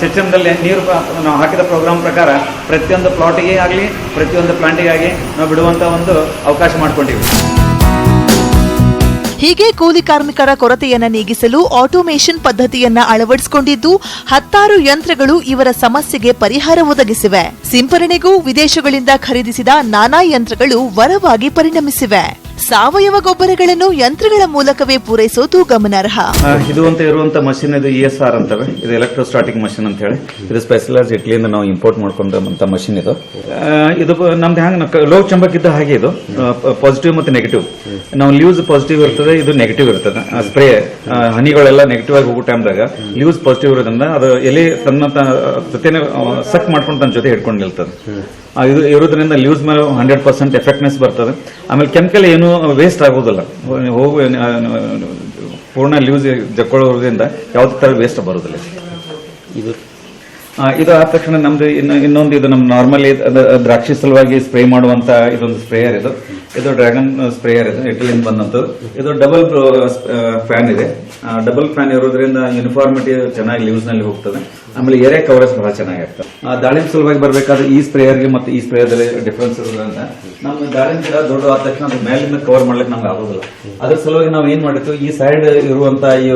ಸಿಸ್ಟಮ್ದಲ್ಲಿ ನೀರು ನಾವು ಹಾಕಿದ ಪ್ರೋಗ್ರಾಮ್ ಪ್ರಕಾರ ಪ್ರತಿಯೊಂದು ಪ್ಲಾಟಿಗೆ ಆಗಲಿ ಪ್ರತಿಯೊಂದು ಪ್ಲಾಂಟಿಗೆ ಆಗಲಿ ನಾವು ಬಿಡುವಂಥ ಒಂದು ಅವಕಾಶ ಮಾಡ್ಕೊಂಡಿವಿ.
ಹೀಗೆ ಕೂಲಿ ಕಾರ್ಮಿಕರ ಕೊರತೆಯನ್ನ ನೀಗಿಸಲು ಆಟೋಮೇಷನ್ ಪದ್ಧತಿಯನ್ನ ಅಳವಡಿಸಿಕೊಂಡಿದ್ದು 10 ಯಂತ್ರಗಳು ಇವರ ಸಮಸ್ಯೆಗೆ ಪರಿಹಾರ ಒದಗಿಸಿವೆ. ಸಿಂಪರಣೆಗೂ ವಿದೇಶಗಳಿಂದ ಖರೀದಿಸಿದ ನಾನಾ ಯಂತ್ರಗಳು ವರವಾಗಿ ಪರಿಣಮಿಸಿವೆ. ಸಾವಯವ ಗೊಬ್ಬರಗಳನ್ನು ಯಂತ್ರಗಳ ಮೂಲಕವೇ ಪೂರೈಸೋದು ಗಮನಾರ್ಹ.
ಇದು ಅಂತ ಇರುವಂತ ಮಷಿನ್ ಇದು ESR ಅಂತವೆ. ಇದು ಎಲೆಕ್ಟ್ರೋಸ್ಟಾಟಿಕ್ ಮಷಿನ್ ಅಂತ ಹೇಳಿ ಇದು ಸ್ಪೆಷಲೈಸ್ ಇಟ್ಲಿಯಿಂದ ನಾವು ಇಂಪೋರ್ಟ್ ಮಾಡ್ಕೊಂಡಂತ ಮಷಿನ್ ಇದು. ಇದು ನಮ್ದು ಹ್ಯಾಂಗ ಲೋಹ ಚಂಬಕ್ ಇದ್ದ ಹಾಗೆ ಇದು ಪಾಸಿಟಿವ್ ಮತ್ತು ನೆಗೆಟಿವ್. ನಾವು ಲೀವ್ಸ್ ಪಾಸಿಟಿವ್ ಇರ್ತದೆ, ಇದು ನೆಗೆಟಿವ್ ಇರ್ತದೆ. ಸ್ಪ್ರೇ ಹನಿಗಳೆಲ್ಲ ನೆಗೆಟಿವ್ ಆಗಿ ಹೋಗೋ ಟೈಮ್ದಾಗ ಲೀವ್ಸ್ ಪಾಸಿಟಿವ್ ಇರೋದ್ರಿಂದ ಅದು ಎಲ್ಲಿ ತನ್ನ ಜೊತೆನೆ ಸಕ್ ಮಾಡ್ಕೊಂಡು ತನ್ನ ಜೊತೆ ಹಿಡ್ಕೊಂಡು ನಿಲ್ತದೆ. ಇದು ಇರೋದ್ರಿಂದ ಲೀವ್ಸ್ ಮೇಲೆ 100% ಎಫೆಕ್ಟ್ನೆಸ್ ಬರ್ತದೆ. ಆಮೇಲೆ ಕೆಮಿಕಲ್ ಏನು ವೇಸ್ಟ್ ಆಗೋದಿಲ್ಲ. ಹೋಗುವ ಪೂರ್ಣ ಲೀವ್ಸ್ ಜಕ್ಕೊಳ್ಳೋದ್ರಿಂದ ಯಾವುದೇ ತರ ವೇಸ್ಟ್ ಬರೋದಿಲ್ಲ. ಇದು ಆದ ತಕ್ಷಣ ನಮ್ದು ಇನ್ನೊಂದು ಇದು ನಮ್ಮ ನಾರ್ಮಲಿ ದ್ರಾಕ್ಷಿ ಸಲುವಾಗಿ ಸ್ಪ್ರೇ ಮಾಡುವಂತ ಇದೊಂದು ಸ್ಪ್ರೇಯರ್. ಇದು ಡ್ರ್ಯಾಗನ್ ಸ್ಪ್ರೇಯರ್ ಇದೆ, ಇಟಲಿಯಿಂದ ಬಂದಂತದ್ದು. ಇದು ಡಬಲ್ ಫ್ಯಾನ್ ಇದೆ. ಡಬಲ್ ಫ್ಯಾನ್ ಇರೋದ್ರಿಂದ ಯೂನಿಫಾರ್ಮಿಟಿ ಚೆನ್ನಾಗಿ ಲೀವ್ಸ್ ನಲ್ಲಿ ಹೋಗ್ತದೆ. ಆಮೇಲೆ ಏರಿಯಾ ಕವರೇಜ್ ಬಹಳ ಚೆನ್ನಾಗಿರ್ತದೆ. ದಾಳಿಂಬೆ ಸಲುವಾಗಿ ಬರಬೇಕಾದ್ರೆ ಈ ಸ್ಪ್ರೇಯರ್ಗೆ ಮತ್ತು ಈ ಸ್ಪ್ರೇಯರ್ದಲ್ಲಿ ಡಿಫ್ರೆನ್ಸ್ ಇರೋದ್ರಿಂದ ನಮ್ಮ ದಾಳಿಂಬೆ ಗಿಡ ದೊಡ್ಡ ಆದ ತಕ್ಷಣ ಅದು ಮೇಲಿಂದ ಕವರ್ ಮಾಡ್ಲಿಕ್ಕೆ ನಮ್ಗೆ ಆಗೋದಿಲ್ಲ. ಅದ್ರ ಸಲುವಾಗಿ ನಾವು ಏನ್ ಮಾಡಿತ್ತು, ಈ ಸೈಡ್ ಇರುವಂತ ಈ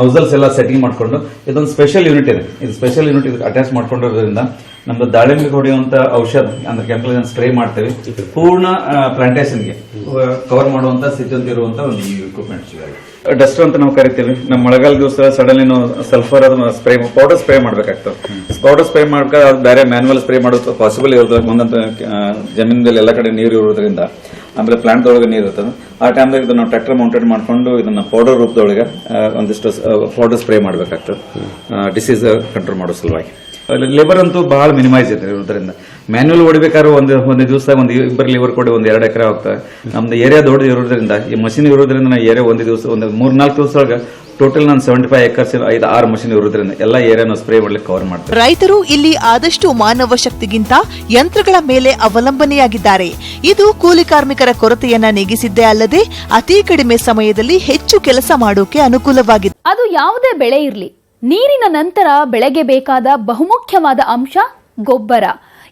ನೌಸಲ್ಸ್ ಎಲ್ಲ ಸೆಟ್ಟಿಂಗ್ ಮಾಡ್ಕೊಂಡು ಇದೊಂದು ಸ್ಪೆಷಲ್ ಯೂನಿಟ್ ಇದೆ. ಇದು ಸ್ಪೆಷಲ್ ಯೂನಿಟ್ ಇದಕ್ಕೆ ಅಟ್ಯಾಚ್ ಮಾಡ್ಕೊಂಡಿರೋದ್ರಿಂದ ನಮ್ದು ದಾಳಿಂಬೆಗೆ ಹೊಡೆಯುವಂತ ಔಷಧ ಅಂದ್ರೆ ಕೆಮಿಕಲ್ ಸ್ಪ್ರೇ ಮಾಡ್ತೇವೆ. ಪೂರ್ಣ ಪ್ಲಾಂಟೇಶನ್ಗೆ ಕವರ್ ಮಾಡುವಂತ ಸ್ಥಿತಿ ಇರುವಂತ ಒಂದು ಇಕ್ವಿಪ್ಮೆಂಟ್ಸ್. ಡಸ್ಟರ್ ಅಂತ ನಾವು ಕರಿತೀವಿ. ನಮ್ಮ ಮಳೆಗಾಲ ದಿವಸ ಸಡನ್ಲಿ ನಾವು ಸಲ್ಫರ್ ಸ್ಪ್ರೇ ಪೌಡರ್ ಸ್ಪ್ರೇ ಮಾಡ್ಬೇಕಾಗ್ತದೆ. ಪೌಡರ್ ಸ್ಪ್ರೇ ಮಾಡ್ಕ ಬೇರೆ ಮ್ಯಾನ್ಯುವಲ್ ಸ್ಪ್ರೇ ಮಾಡೋದು ಪಾಸಿಬಲ್ ಇರೋದು. ಒಂದಂತ ಜಮೀನಲ್ಲಿ ಎಲ್ಲ ಕಡೆ ನೀರು ಇರೋದ್ರಿಂದ ಆಮೇಲೆ ಪ್ಲಾಂಟ್ ಒಳಗೆ ನೀರು ಇರ್ತದೆ. ಆ ಟೈಮ್ದಾಗ ಇದು ನಾವು ಟ್ರ್ಯಾಕ್ಟರ್ ಮೌಂಟೆಡ್ ಮಾಡ್ಕೊಂಡು ಇದನ್ನ ಪೌಡರ್ ರೂಪದೊಳಗೆ ಒಂದಿಷ್ಟು ಪೌಡರ್ ಸ್ಪ್ರೇ ಮಾಡ್ಬೇಕಾಗ್ತದೆ ಡಿಸೀಸ್ ಕಂಟ್ರೋಲ್ ಮಾಡೋ ಸಲುವಾಗಿ. ಲೇಬರ್ ಅಂತೂ ಬಹಳ ಮಿನಿಮೈಸ್ ಇದೆ ಇರೋದ್ರಿಂದ. ಮ್ಯಾನ್ಯುವಲ್ ಹೊಡಿಬೇಕಾದ್ರೆ ಒಂದು ದಿವಸ ಒಂದು ಇಬ್ಬರು ಲೇಬರ್ ಕೊಡಿ 1-2 ಎಕರೆ ಹೋಗ್ತದೆ. ನಮ್ದು ಏರಿಯಾ ದೊಡ್ಡ ಇರೋದ್ರಿಂದ ಈ ಮಷಿನ್ ಇರೋದ್ರಿಂದ ನಾ ಏರಿಯಾ ಒಂದು ದಿವಸ ಒಂದು 3-4 ದಿವಸ ಒಳಗೆ ಟೋಟಲ್ ನಾನು 75 ಎಕರ್ಸ್ 5-6 ಮಷಿನ್ ಇರೋದ್ರಿಂದ ಎಲ್ಲ ಏರಿಯಾನ ಸ್ಪ್ರೇ ಮಾಡ್ಲಿಕ್ಕೆ ಕವರ್ ಮಾಡ್ತಾರೆ.
ರೈತರು ಇಲ್ಲಿ ಆದಷ್ಟು ಮಾನವ ಶಕ್ತಿಗಿಂತ ಯಂತ್ರಗಳ ಮೇಲೆ ಅವಲಂಬನೆಯಾಗಿದ್ದಾರೆ. ಇದು ಕೂಲಿ ಕಾರ್ಮಿಕರ ಕೊರತೆಯನ್ನ ನೀಗಿಸಿದ್ದೇ ಅಲ್ಲದೆ ಅತಿ ಕಡಿಮೆ ಸಮಯದಲ್ಲಿ ಹೆಚ್ಚು ಕೆಲಸ ಮಾಡೋಕೆ ಅನುಕೂಲವಾಗಿದೆ.
ಅದು ಯಾವುದೇ ಬೆಳೆ ಇರಲಿ, ನೀರಿನ ನಂತರ ಬೆಳೆಗೆ ಬೇಕಾದ ಬಹುಮುಖ್ಯವಾದ ಅಂಶ ಗೊಬ್ಬರ.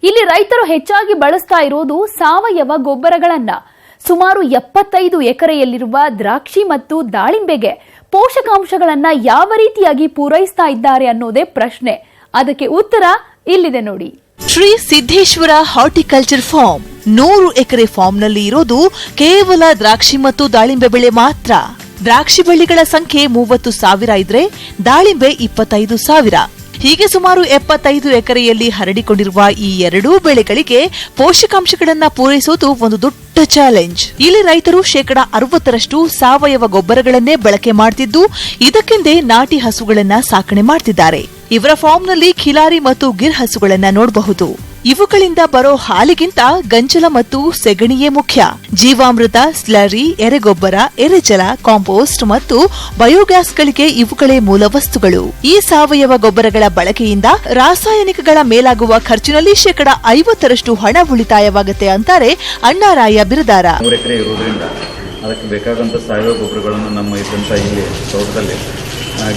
ಇಲ್ಲಿ ರೈತರು ಹೆಚ್ಚಾಗಿ ಬಳಸ್ತಾ ಇರೋದು ಸಾವಯವ ಗೊಬ್ಬರಗಳನ್ನ. ಸುಮಾರು 75 ಎಕರೆಯಲ್ಲಿರುವ ದ್ರಾಕ್ಷಿ ಮತ್ತು ದಾಳಿಂಬೆಗೆ ಪೋಷಕಾಂಶಗಳನ್ನ ಯಾವ ರೀತಿಯಾಗಿ ಪೂರೈಸ್ತಾ ಇದ್ದಾರೆ ಅನ್ನೋದೇ ಪ್ರಶ್ನೆ. ಅದಕ್ಕೆ ಉತ್ತರ ಇಲ್ಲಿದೆ ನೋಡಿ.
ಶ್ರೀ ಸಿದ್ದೇಶ್ವರ ಹಾರ್ಟಿಕಲ್ಚರ್ ಫಾರ್ಮ್ 100 ಎಕರೆ ಫಾರ್ಮ್ನಲ್ಲಿ ಇರೋದು ಕೇವಲ ದ್ರಾಕ್ಷಿ ಮತ್ತು ದಾಳಿಂಬೆ ಬೆಳೆ ಮಾತ್ರ. ದ್ರಾಕ್ಷಿ ಬಳ್ಳಿಗಳ ಸಂಖ್ಯೆ 30,000 ಇದ್ರೆ ದಾಳಿಂಬೆ 25,000. ಹೀಗೆ ಸುಮಾರು 75 ಎಕರೆಯಲ್ಲಿ ಹರಡಿಕೊಂಡಿರುವ ಈ ಎರಡೂ ಬೆಳೆಗಳಿಗೆ ಪೋಷಕಾಂಶಗಳನ್ನ ಪೂರೈಸೋದು ಒಂದು ದೊಡ್ಡ ಚಾಲೆಂಜ್. ಇಲ್ಲಿ ರೈತರು 60% ಸಾವಯವ ಗೊಬ್ಬರಗಳನ್ನೇ ಬಳಕೆ ಮಾಡ್ತಿದ್ದು ಇದಕ್ಕೆಂದೇ ನಾಟಿ ಹಸುಗಳನ್ನ ಸಾಕಣೆ ಮಾಡ್ತಿದ್ದಾರೆ. ಇವರ ಫಾರ್ಮ್ನಲ್ಲಿ ಖಿಲಾರಿ ಮತ್ತು ಗಿರ್ ಹಸುಗಳನ್ನ ನೋಡಬಹುದು. ಇವುಗಳಿಂದ ಬರೋ ಹಾಲಿಗಿಂತ ಗಂಜಲ ಮತ್ತು ಸೆಗಣಿಯೇ ಮುಖ್ಯ. ಜೀವಾಮೃತ, ಸ್ಲರಿ, ಎರೆಗೊಬ್ಬರ, ಎರೆಜಲ, ಕಾಂಪೋಸ್ಟ್ ಮತ್ತು ಬಯೋಗ್ಯಾಸ್ಗಳಿಗೆ ಇವುಗಳೇ ಮೂಲ ವಸ್ತುಗಳು. ಈ ಸಾವಯವ ಗೊಬ್ಬರಗಳ ಬಳಕೆಯಿಂದ ರಾಸಾಯನಿಕಗಳ ಮೇಲಾಗುವ ಖರ್ಚಿನಲ್ಲಿ 50% ಹಣ ಉಳಿತಾಯವಾಗುತ್ತೆ ಅಂತಾರೆ ಅಣ್ಣಾರಾಯ ಬಿರದಾರ.
3 ಎಕರೆ ಇರುವುದರಿಂದ ಅದಕ್ಕೆ ಬೇಕಾದಂತ ಸಾವಯವ ಗೊಬ್ಬರಗಳನ್ನು ನಮ್ಮ ಇದ್ದಂತ ಇಲ್ಲಿ ತೋಟದಲ್ಲಿ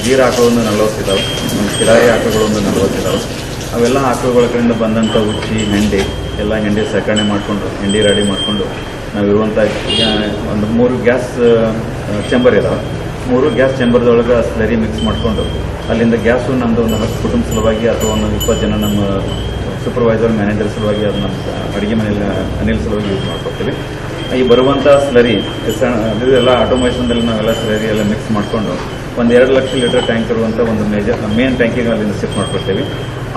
ಗೀರ್ ಆಕಳೊಂದು 40 ಇದಾವೆ, ಕಿರಾಯಿ ಆಕಳಗಳೊಂದು 40 ಇದಾವೆ. ಅವೆಲ್ಲ ಆಕಳುಗಳ ಕಡೆಯಿಂದ ಬಂದಂಥ ಉಚ್ಚಿ, ಹೆಂಡಿ ಎಲ್ಲ ಹೆಂಡಿ ಸೇಕರಣೆ ಮಾಡಿಕೊಂಡು ಹೆಂಡಿ ರೆಡಿ ಮಾಡಿಕೊಂಡು ನಾವಿರುವಂಥ ಒಂದು 3 ಗ್ಯಾಸ್ ಚೇಂಬರ್ ಇದಾವೆ. 3 ಗ್ಯಾಸ್ ಚೇಂಬರ್ದೊಳಗೆ ಸ್ಲರಿ ಮಿಕ್ಸ್ ಮಾಡಿಕೊಂಡು ಅಲ್ಲಿಂದ ಗ್ಯಾಸು ನಮ್ಮದು ಒಂದು 10 ಕುಟುಂಬ ಸಲುವಾಗಿ ಅಥವಾ ಒಂದು 20 ಜನ ನಮ್ಮ ಸೂಪರ್ವೈಸರ್ ಮ್ಯಾನೇಜರ್ ಸಲುವಾಗಿ ಅದು ನಮ್ಮ ಅಡುಗೆ ಮನೆಯಲ್ಲಿ ಅನಿಲ್ ಸಲುವಾಗಿ ಯೂಸ್ ಮಾಡ್ಕೊಡ್ತೀವಿ. ಈ ಬರುವಂಥ ಸ್ಲರಿ ಇದೆಲ್ಲ ಆಟೋಮೇಷನ್ದಲ್ಲಿ ನಾವೆಲ್ಲ ಸ್ಲರಿ ಎಲ್ಲ ಮಿಕ್ಸ್ ಮಾಡಿಕೊಂಡು ಒಂದು 2 ಲಕ್ಷ ಲೀಟರ್ ಟ್ಯಾಂಕ್ ಇರುವಂಥ ಒಂದು ಮೇನ್ ಟ್ಯಾಂಕಿಗೆ ಅಲ್ಲಿಂದ ಶಿಫ್ಟ್ ಮಾಡ್ಕೊಡ್ತೀವಿ.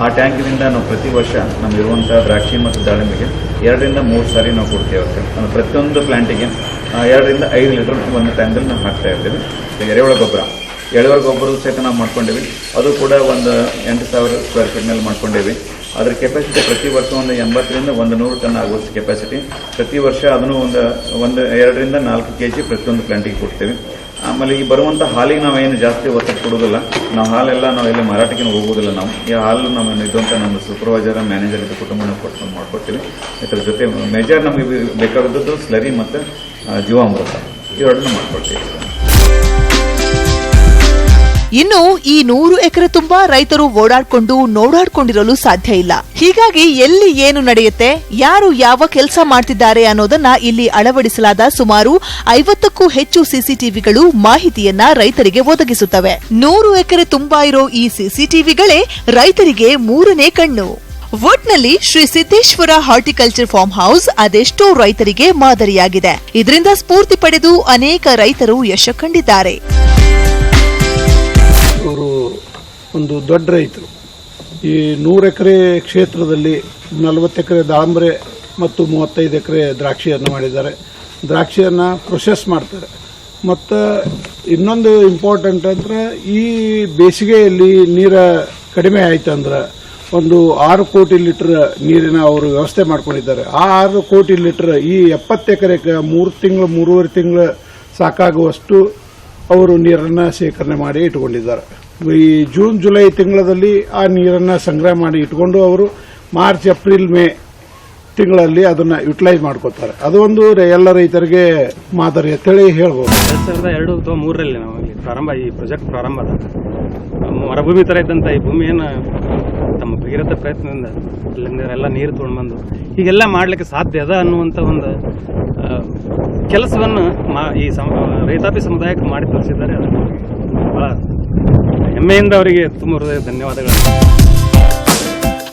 ಆ ಟ್ಯಾಂಕಿನಿಂದ ನಾವು ಪ್ರತಿ ವರ್ಷ ನಮಗಿರುವಂಥ ದ್ರಾಕ್ಷಿ ಮತ್ತು ದಾಳಿಂಬೆಗೆ 2-3 ಸಾರಿ ನಾವು ಕೊಡ್ತೀವಿ. ಅಂದ್ರೆ ಪ್ರತಿಯೊಂದು ಪ್ಲಾಂಟಿಗೆ 2-5 ಲೀಟರ್ ಒಂದು ಟೈಮ್ದಲ್ಲಿ ನಾವು ಹಾಕ್ತಾ ಇರ್ತೀವಿ. ಎರೆಹುಳ ಗೊಬ್ಬರದ ಸಹಿತ ನಾವು ಮಾಡ್ಕೊಂಡಿವಿ. ಅದು ಕೂಡ ಒಂದು 8,000 ಸ್ಕ್ವೇರ್ ಫೀಟ್ನಲ್ಲಿ ಮಾಡ್ಕೊಂಡಿವಿ. ಅದರ ಕೆಪಾಸಿಟಿ ಪ್ರತಿ ವರ್ಷ ಒಂದು 80ರಿಂದ 100 ಟನ್ ಆಗುವಷ್ಟು ಕೆಪಾಸಿಟಿ. ಪ್ರತಿ ವರ್ಷ ಅದನ್ನು ಒಂದು 2-4 kg ಪ್ರತಿಯೊಂದು ಪ್ಲಾಂಟಿಗೆ ಕೊಡ್ತೀವಿ. ಆಮೇಲೆ ಈ ಬರುವಂಥ ಹಾಲಿಗೆ ನಾವೇನು ಜಾಸ್ತಿ ಒತ್ತು ಕೊಡೋದಿಲ್ಲ. ನಾವು ಹಾಲೆಲ್ಲ ನಾವೆಲ್ಲ ಮಾರಾಟಕ್ಕೆ ಹೋಗೋದಿಲ್ಲ. ನಾವು ಈ ಹಾಲು ನಮ್ಮ ಇದ್ದಂಥ ನಮ್ಮ ಸೂಪರ್ವೈಸರ್ ಮ್ಯಾನೇಜರ್ ಇದು ಕುಟುಂಬನ ಕೊಟ್ಟು ಮಾಡ್ಕೊಡ್ತೀವಿ. ಇದರ ಜೊತೆ ಮೇಜರ್ ನಮಗೆ ಬೇಕಾದದ್ದು ಸ್ಲರಿ ಮತ್ತು ಜೀವಾಮೃತ ಇವೆರಡನ್ನ ಮಾಡ್ಕೊಡ್ತೀವಿ.
ಇನ್ನು ಈ 100 ಎಕರೆ ತುಂಬಾ ರೈತರು ಓಡಾಡ್ಕೊಂಡು ನೋಡಾಡ್ಕೊಂಡಿರಲು ಸಾಧ್ಯ ಇಲ್ಲ. ಹೀಗಾಗಿ ಎಲ್ಲಿ ಏನು ನಡೆಯುತ್ತೆ, ಯಾರು ಯಾವ ಕೆಲಸ ಮಾಡ್ತಿದ್ದಾರೆ ಅನ್ನೋದನ್ನ ಇಲ್ಲಿ ಅಳವಡಿಸಲಾದ ಸುಮಾರು 50ಕ್ಕೂ ಹೆಚ್ಚು ಸಿಸಿಟಿವಿಗಳು ಮಾಹಿತಿಯನ್ನ ರೈತರಿಗೆ ಒದಗಿಸುತ್ತವೆ. 100 ಎಕರೆ ತುಂಬಾ ಇರೋ ಈ ಸಿಸಿಟಿವಿಗಳೇ ರೈತರಿಗೆ 3ನೇ ಕಣ್ಣು. ಒಟ್ನಲ್ಲಿ Shri Siddeshwara horticulture farm house ಅದೆಷ್ಟೋ ರೈತರಿಗೆ ಮಾದರಿಯಾಗಿದೆ. ಇದರಿಂದ ಸ್ಫೂರ್ತಿ ಪಡೆದು ಅನೇಕ ರೈತರು ಯಶ ಕಂಡಿದ್ದಾರೆ.
ಅವರು ಒಂದು ದೊಡ್ಡ ರೈತರು. ಈ 100 ಎಕರೆ ಕ್ಷೇತ್ರದಲ್ಲಿ 40 ಎಕರೆ ದಾಳಂಬರೆ ಮತ್ತು 35 ಎಕರೆ ದ್ರಾಕ್ಷಿಯನ್ನು ಮಾಡಿದ್ದಾರೆ. ದ್ರಾಕ್ಷಿಯನ್ನು ಪ್ರೊಸೆಸ್ ಮಾಡ್ತಾರೆ. ಮತ್ತು ಇನ್ನೊಂದು ಇಂಪಾರ್ಟೆಂಟ್ ಅಂದ್ರೆ ಈ ಬೇಸಿಗೆಯಲ್ಲಿ ನೀರು ಕಡಿಮೆ ಆಯ್ತಂದ್ರೆ ಒಂದು 6 ಕೋಟಿ ಲೀಟರ್ ನೀರಿನ ಅವರು ವ್ಯವಸ್ಥೆ ಮಾಡ್ಕೊಂಡಿದ್ದಾರೆ. ಆ 6 ಕೋಟಿ ಲೀಟರ್ ಈ 70 ಎಕರೆಗೆ 3-3.5 ತಿಂಗಳು ಸಾಕಾಗುವಷ್ಟು ಅವರು ನೀರನ್ನು ಶೇಖರಣೆ ಮಾಡಿ ಇಟ್ಕೊಂಡಿದ್ದಾರೆ. ಈ ಜೂನ್ ಜುಲೈ ತಿಂಗಳಲ್ಲಿ ಆ ನೀರನ್ನು ಸಂಗ್ರಹ ಮಾಡಿ ಇಟ್ಕೊಂಡು ಅವರು ಮಾರ್ಚ್ ಏಪ್ರಿಲ್ ಮೇ ತಿಂಗಳಲ್ಲಿ ಅದನ್ನ ಯುಟಿಲೈಸ್ ಮಾಡ್ಕೋತಾರೆ. ಅದು ಒಂದು ಎಲ್ಲ ರೈತರಿಗೆ ಮಾದರಿ ಅಂತೇಳಿ ಹೇಳ್ಬೋದು.
2002 ಅಥವಾ 2003 ನಾವು ಇಲ್ಲಿ ಈ ಪ್ರಾಜೆಕ್ಟ್ ಪ್ರಾರಂಭ ಆದಾಗ ಮರುಭೂಮಿ ತರ ಇದ್ದಂತ ಈ ಭೂಮಿಯನ್ನು ತಮ್ಮ ಭಗೀರಥ ಪ್ರಯತ್ನದಿಂದ ಎಲ್ಲ ನೀರು ತೊಗೊಂಡ್ಬಂದು ಹೀಗೆಲ್ಲ ಮಾಡ್ಲಿಕ್ಕೆ ಸಾಧ್ಯ ಅದ ಅನ್ನುವಂತ ಒಂದು ಕೆಲಸವನ್ನು ಈ ರೈತಾಪಿ ಸಮುದಾಯಕ್ಕೆ ಮಾಡಿ ತೋರಿಸಿದ್ದಾರೆ. ಅದಕ್ಕೆ ಬಹಳ ಹೆಮ್ಮೆಯಿಂದ ಅವರಿಗೆ ತುಂಬ ಹೃದಯ ಧನ್ಯವಾದಗಳು.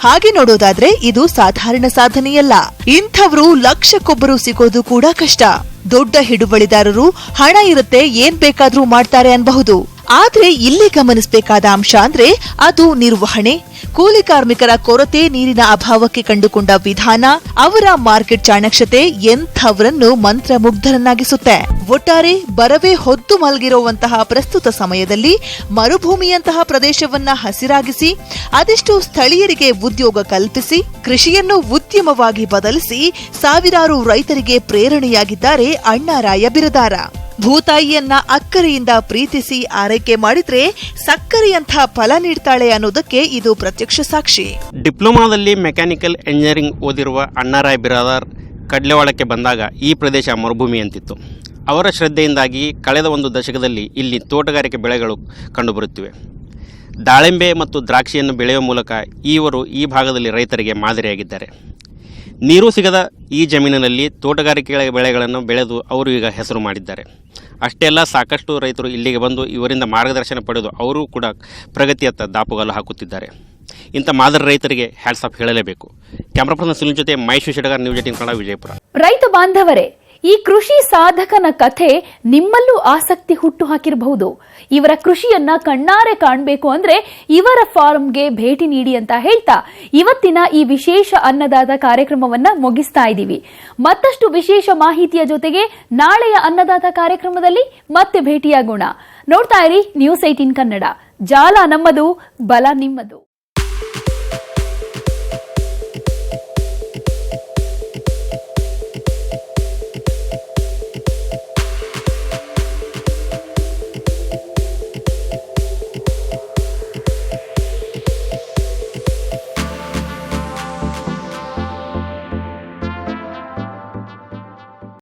ಹಾಗೆ ನೋಡೋದಾದ್ರೆ ಇದು ಸಾಧಾರಣ ಸಾಧನೆಯಲ್ಲ. ಇಂಥವ್ರು ಲಕ್ಷಕ್ಕೊಬ್ಬರು ಸಿಗೋದು ಕೂಡ ಕಷ್ಟ. ದೊಡ್ಡ ಹಿಡುವಳಿದಾರರು ಹಣ ಇರುತ್ತೆ ಏನ್ ಬೇಕಾದ್ರೂ ಮಾಡ್ತಾರೆ ಅನ್ಬಹುದು. ಆದ್ರೆ ಇಲ್ಲಿ ಗಮನಿಸಬೇಕಾದ ಅಂಶ ಅಂದ್ರೆ ಅದು ನಿರ್ವಹಣೆ, ಕೂಲಿ ಕಾರ್ಮಿಕರ ಕೊರತೆ, ನೀರಿನ ಅಭಾವಕ್ಕೆ ಕಂಡುಕೊಂಡ ವಿಧಾನ, ಅವರ ಮಾರ್ಕೆಟ್ ಚಾಣಕ್ಷತೆ ಎಂಥವರನ್ನು ಮಂತ್ರಮುಗ್ಧರನ್ನಾಗಿಸುತ್ತೆ. ಒಟ್ಟಾರೆ ಬರವೇ ಹೊದ್ದು ಮಲಗಿರುವಂತಹ ಪ್ರಸ್ತುತ ಸಮಯದಲ್ಲಿ ಮರುಭೂಮಿಯಂತಹ ಪ್ರದೇಶವನ್ನ ಹಸಿರಾಗಿಸಿ ಅದೆಷ್ಟು ಸ್ಥಳೀಯರಿಗೆ ಉದ್ಯೋಗ ಕಲ್ಪಿಸಿ ಕೃಷಿಯನ್ನು ಉದ್ಯಮವಾಗಿ ಬದಲಿಸಿ ಸಾವಿರಾರು ರೈತರಿಗೆ ಪ್ರೇರಣೆಯಾಗಿದ್ದಾರೆ ಅಣ್ಣಾರಾಯ ಬಿರಾದಾರ. ಭೂತಾಯಿಯನ್ನ ಅಕ್ಕರೆಯಿಂದ ಪ್ರೀತಿಸಿ ಆರೈಕೆ ಮಾಡಿದ್ರೆ ಸಕ್ಕರೆಯಂಥ ಫಲ ನೀಡ್ತಾಳೆ ಅನ್ನೋದಕ್ಕೆ ಇದು ಪ್ರತ್ಯಕ್ಷ ಸಾಕ್ಷಿ.
ಡಿಪ್ಲೊಮಾದಲ್ಲಿ ಮೆಕ್ಯಾನಿಕಲ್ ಎಂಜಿನಿಯರಿಂಗ್ ಓದಿರುವ ಅಣ್ಣಾರಾಯ ಬಿರಾದಾರ್ ಕಡ್ಲೆವಾಳಕ್ಕೆ ಬಂದಾಗ ಈ ಪ್ರದೇಶ ಮರುಭೂಮಿ ಅಂತಿತ್ತು. ಅವರ ಶ್ರದ್ಧೆಯಿಂದಾಗಿ ಕಳೆದ ಒಂದು ದಶಕದಲ್ಲಿ ಇಲ್ಲಿ ತೋಟಗಾರಿಕೆ ಬೆಳೆಗಳು ಕಂಡುಬರುತ್ತಿವೆ. ದಾಳಿಂಬೆ ಮತ್ತು ದ್ರಾಕ್ಷಿಯನ್ನು ಬೆಳೆಯುವ ಮೂಲಕ ಇವರು ಈ ಭಾಗದಲ್ಲಿ ರೈತರಿಗೆ ಮಾದರಿಯಾಗಿದ್ದಾರೆ. ನೀರು ಸಿಗದ ಈ ಜಮೀನಿನಲ್ಲಿ ತೋಟಗಾರಿಕೆ ಬೆಳೆಗಳನ್ನು ಬೆಳೆದು ಅವರು ಈಗ ಹೆಸರು ಮಾಡಿದ್ದಾರೆ. ಅಷ್ಟೇ ಅಲ್ಲ, ಸಾಕಷ್ಟು ರೈತರು ಇಲ್ಲಿಗೆ ಬಂದು ಇವರಿಂದ ಮಾರ್ಗದರ್ಶನ ಪಡೆದು ಅವರು ಕೂಡ ಪ್ರಗತಿಯತ್ತ ದಾಪುಗಾಲು ಹಾಕುತ್ತಿದ್ದಾರೆ. ಇಂಥ ಮಾದರಿ ರೈತರಿಗೆ ಹ್ಯಾಟ್ಸ್ ಆಫ್ ಹೇಳಲೇಬೇಕು. ಕ್ಯಾಮರಾ ಪರ್ಸನ್ ಸುನಿಲ್ ಜೊತೆ ಮಹೇಶ್ ಶೆಟ್ಟಗಾರ್, ನ್ಯೂಸ್ 18 ಕನ್ನಡ, ವಿಜಯಪುರ.
ರೈತ ಬಾಂಧವರೇ, ಈ ಕೃಷಿ ಸಾಧಕನ ಕಥೆ ನಿಮ್ಮಲ್ಲೂ ಆಸಕ್ತಿ ಹುಟ್ಟು ಹಾಕಿರಬಹುದು. ಇವರ ಕೃಷಿಯನ್ನ ಕಣ್ಣಾರೆ ಕಾಣಬೇಕು ಅಂದ್ರೆ ಇವರ ಫಾರ್ಮ್ಗೆ ಭೇಟಿ ನೀಡಿ ಅಂತ ಹೇಳ್ತಾ ಇವತ್ತಿನ ಈ ವಿಶೇಷ ಅನ್ನದಾತ ಕಾರ್ಯಕ್ರಮವನ್ನ ಮುಗಿಸ್ತಾ ಇದ್ದೀವಿ. ಮತ್ತಷ್ಟು ವಿಶೇಷ ಮಾಹಿತಿಯ ಜೊತೆಗೆ ನಾಳೆಯ ಅನ್ನದಾತ ಕಾರ್ಯಕ್ರಮದಲ್ಲಿ ಮತ್ತೆ ಭೇಟಿಯಾಗೋಣ. ನೋಡ್ತಾ ಇರಿ ನ್ಯೂಸ್ 18 ಕನ್ನಡ. ಜಾಲ ನಮ್ಮದು, ಬಲ ನಿಮ್ಮದು.